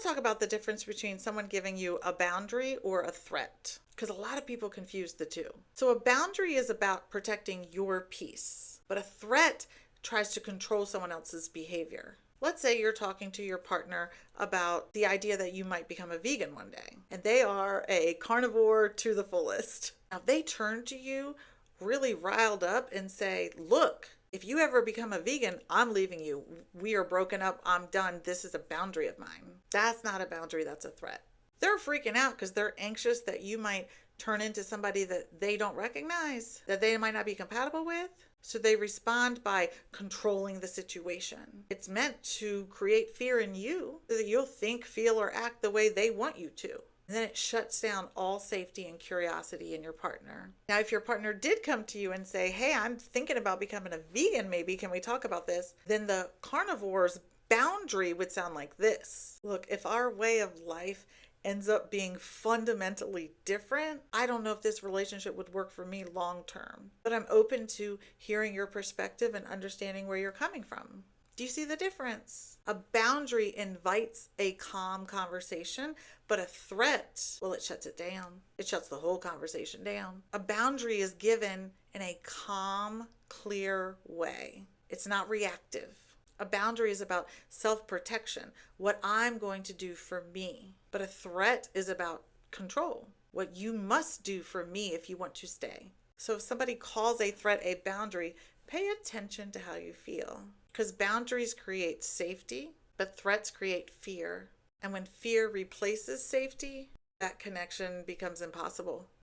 talk about the difference between someone giving you a boundary or a threat, because a lot of people confuse the two. So a boundary is about protecting your peace, but a threat tries to control someone else's behavior. Let's say you're talking to your partner about the idea that you might become a vegan one day, and they are a carnivore to the fullest. Now, if they turn to you really riled up and say, look, if you ever become a vegan, I'm leaving you. We are broken up. I'm done. This is a boundary of mine. That's not a boundary. That's a threat. They're freaking out because they're anxious that you might turn into somebody that they don't recognize, that they might not be compatible with. So they respond by controlling the situation. It's meant to create fear in you so that you'll think, feel, or act the way they want you to. And then it shuts down all safety and curiosity in your partner. Now, if your partner did come to you and say, hey, I'm thinking about becoming a vegan, maybe, can we talk about this? Then the carnivore's boundary would sound like this. Look, if our way of life ends up being fundamentally different, I don't know if this relationship would work for me long term. But I'm open to hearing your perspective and understanding where you're coming from. Do you see the difference? A boundary invites a calm conversation, but a threat, well, it shuts it down. It shuts the whole conversation down. A boundary is given in a calm, clear way. It's not reactive. A boundary is about self-protection, what I'm going to do for me. But a threat is about control, what you must do for me if you want to stay. So if somebody calls a threat a boundary, pay attention to how you feel. Because boundaries create safety, but threats create fear. And when fear replaces safety, that connection becomes impossible.